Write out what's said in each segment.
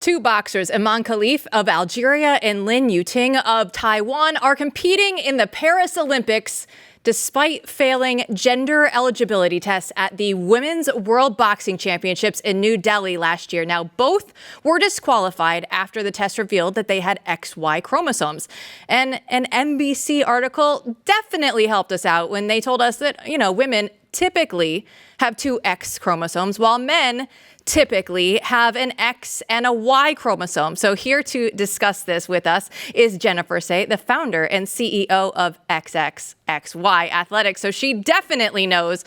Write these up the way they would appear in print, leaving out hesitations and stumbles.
Two boxers, Iman Khalif of Algeria and Lin Yuting of Taiwan, are competing in the Paris Olympics despite failing gender eligibility tests at the Women's World Boxing Championships in New Delhi last year. Now, both were disqualified after the test revealed that they had XY chromosomes. And an NBC article definitely helped us out when they told us that, women typically have two X chromosomes, while men typically have an X and a Y chromosome. So here to discuss this with us is Jennifer Say, the founder and CEO of XXXY Athletics. So she definitely knows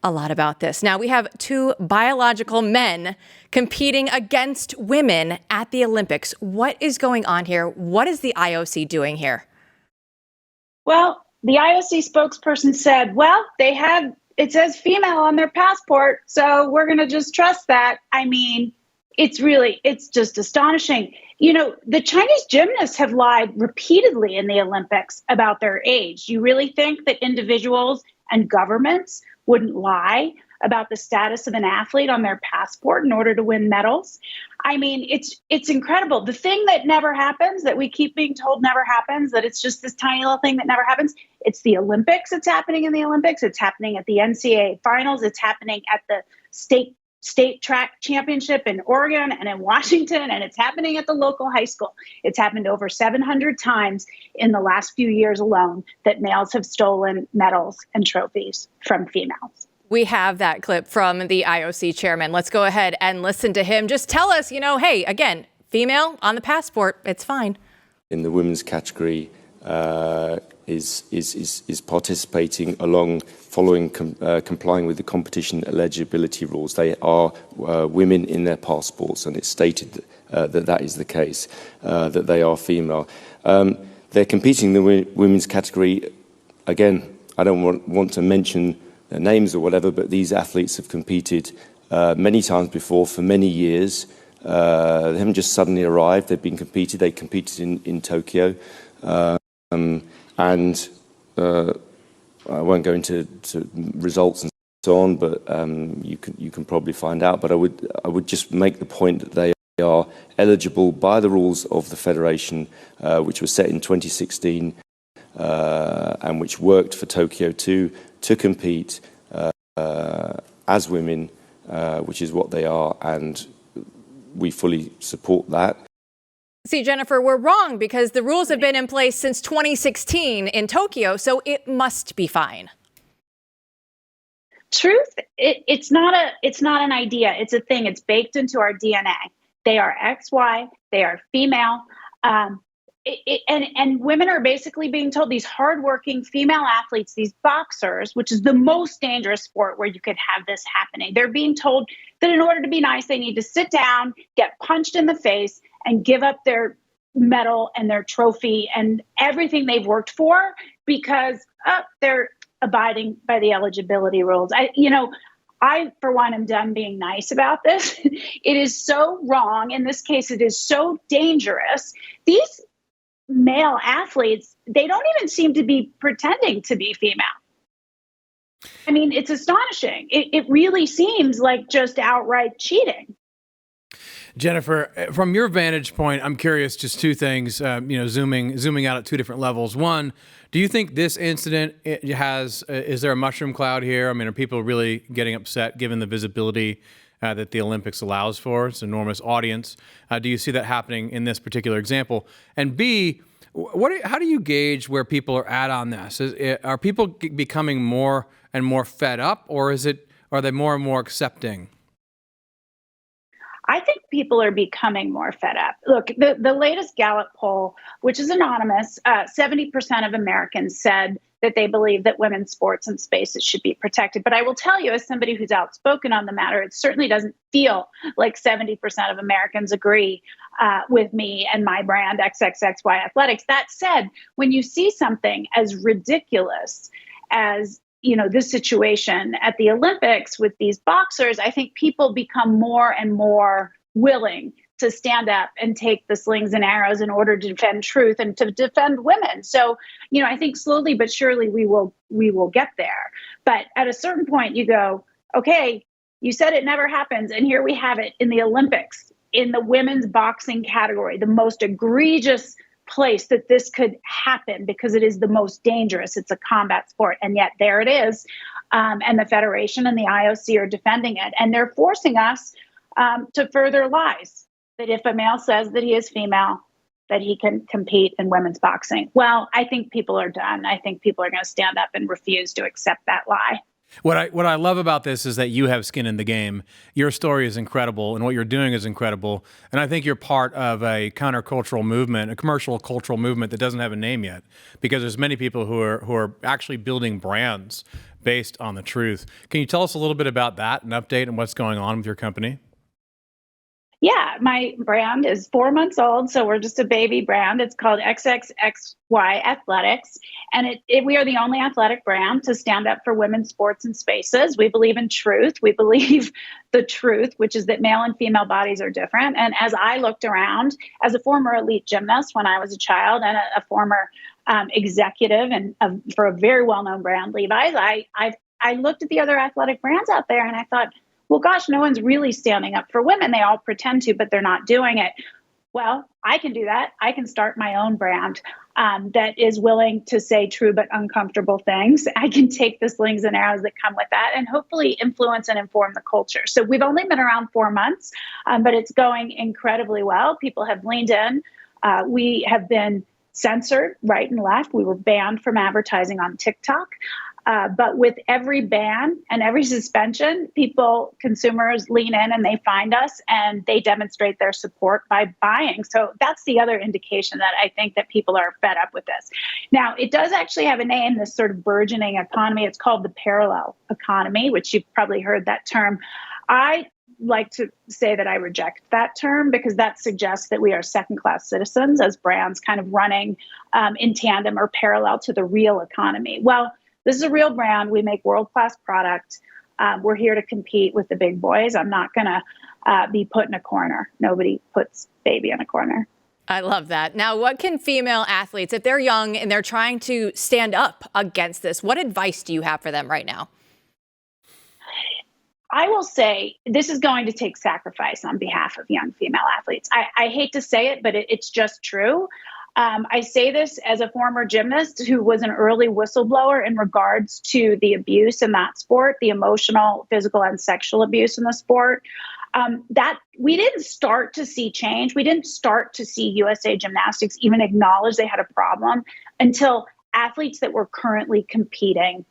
a lot about this. Now, we have two biological men competing against women at the Olympics. What is going on here? What is the IOC doing here? Well, the IOC spokesperson said, it says female on their passport, so we're going to just trust that. I mean, it's just astonishing. The Chinese gymnasts have lied repeatedly in the Olympics about their age. You really think that individuals and governments wouldn't lie about the status of an athlete on their passport in order to win medals? I mean, it's incredible. The thing that never happens, that we keep being told never happens, that it's just this tiny little thing that never happens. It's the Olympics. It's happening in the Olympics. It's happening at the NCAA finals. It's happening at the state track championship in Oregon and in Washington, and it's happening at the local high school. It's happened over 700 times in the last few years alone that males have stolen medals and trophies from females. We have that clip from the IOC chairman. Let's go ahead and listen to him. Just tell us, hey, again, female on the passport, it's fine. In the women's category, is participating following complying with the competition eligibility rules. They are women in their passports, and it's stated that is the case, that they are female. They're competing in the women's category. Again, I don't want to mention their names or whatever, but these athletes have competed many times before for many years. They haven't just suddenly arrived. They've been competed. They competed in Tokyo. And I won't go into results and so on, but you can probably find out. But I would just make the point that they are eligible by the rules of the federation, which was set in 2016, and which worked for Tokyo to compete as women, which is what they are, and we fully support that. See, Jennifer, we're wrong because the rules have been in place since 2016 in Tokyo, so it must be fine. Truth, it's not an idea. It's a thing. It's baked into our DNA. They are XY. They are female. And women are basically being told, these hardworking female athletes, these boxers, which is the most dangerous sport where you could have this happening. They're being told that in order to be nice, they need to sit down, get punched in the face, and give up their medal and their trophy and everything they've worked for because they're abiding by the eligibility rules. I, for one, am done being nice about this. It is so wrong. In this case, it is so dangerous. These male athletes, they don't even seem to be pretending to be female. I mean, it's astonishing. It really seems like just outright cheating. Jennifer, from your vantage point, I'm curious, just two things, zooming out at two different levels. One, do you think this incident is there a mushroom cloud here? I mean, are people really getting upset given the visibility that the Olympics allows for? It's an enormous audience. Do you see that happening in this particular example? And B, how do you gauge where people are at on this? Are people becoming more and more fed up, or are they more and more accepting? I think people are becoming more fed up. Look, the latest Gallup poll, which is anonymous, 70% of Americans said that they believe that women's sports and spaces should be protected. But I will tell you, as somebody who's outspoken on the matter, it certainly doesn't feel like 70% of Americans agree with me and my brand, XXXY Athletics. That said, when you see something as ridiculous as this situation at the Olympics with these boxers, I think people become more and more willing to stand up and take the slings and arrows in order to defend truth and to defend women. So, I think slowly but surely we will get there. But at a certain point you go, okay, you said it never happens, and here we have it in the Olympics. in the women's boxing category, the most egregious place that this could happen because it is the most dangerous. It's a combat sport. And yet there it is. And the Federation and the IOC are defending it. And they're forcing us to further lies that if a male says that he is female, that he can compete in women's boxing. Well, I think people are done. I think people are going to stand up and refuse to accept that lie. What I love about this is that you have skin in the game. Your story is incredible, and what you're doing is incredible. And I think you're part of a countercultural movement, a commercial cultural movement that doesn't have a name yet, because there's many people who are actually building brands based on the truth. Can you tell us a little bit about that, an update on what's going on with your company? Yeah, my brand is 4 months old, so we're just a baby brand. It's called XXXY Athletics, and we are the only athletic brand to stand up for women's sports and spaces. We believe in truth. We believe the truth, which is that male and female bodies are different. And as I looked around, as a former elite gymnast when I was a child and a former executive and for a very well-known brand, Levi's, I looked at the other athletic brands out there and I thought, well, gosh, no one's really standing up for women. They all pretend to, but they're not doing it. Well, I can do that. I can start my own brand that is willing to say true but uncomfortable things. I can take the slings and arrows that come with that and hopefully influence and inform the culture. So we've only been around 4 months, but it's going incredibly well. People have leaned in. We have been censored right and left. We were banned from advertising on TikTok. But with every ban and every suspension, consumers lean in and they find us and they demonstrate their support by buying. So that's the other indication that I think that people are fed up with this. Now, it does actually have a name, this sort of burgeoning economy. It's called the parallel economy, which you've probably heard that term. I like to say that I reject that term because that suggests that we are second-class citizens as brands kind of running in tandem or parallel to the real economy. Well, this is a real brand. We make world-class product. We're here to compete with the big boys. I'm not going to be put in a corner. Nobody puts baby in a corner. I love that. Now, what can female athletes, if they're young and they're trying to stand up against this, what advice do you have for them right now? I will say this is going to take sacrifice on behalf of young female athletes. I hate to say it, but it's just true. I say this as a former gymnast who was an early whistleblower in regards to the abuse in that sport, the emotional, physical, and sexual abuse in the sport. That we didn't start to see change. We didn't start to see USA Gymnastics even acknowledge they had a problem until athletes that were currently competing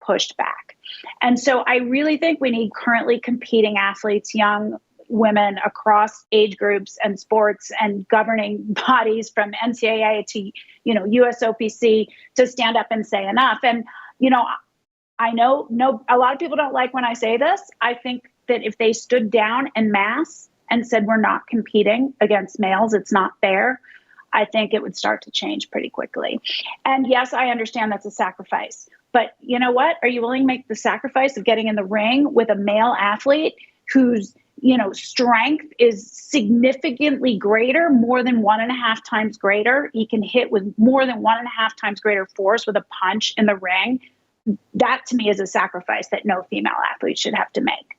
pushed back. And so I really think we need currently competing athletes, young women across age groups and sports and governing bodies from NCAA to, USOPC to stand up and say enough. And, I know a lot of people don't like when I say this. I think that if they stood down en masse and said, we're not competing against males, it's not fair, I think it would start to change pretty quickly. And yes, I understand that's a sacrifice. But you know what? Are you willing to make the sacrifice of getting in the ring with a male athlete whose strength is significantly greater, more than 1.5 times greater? He can hit with more than 1.5 times greater force with a punch in the ring. That to me is a sacrifice that no female athlete should have to make.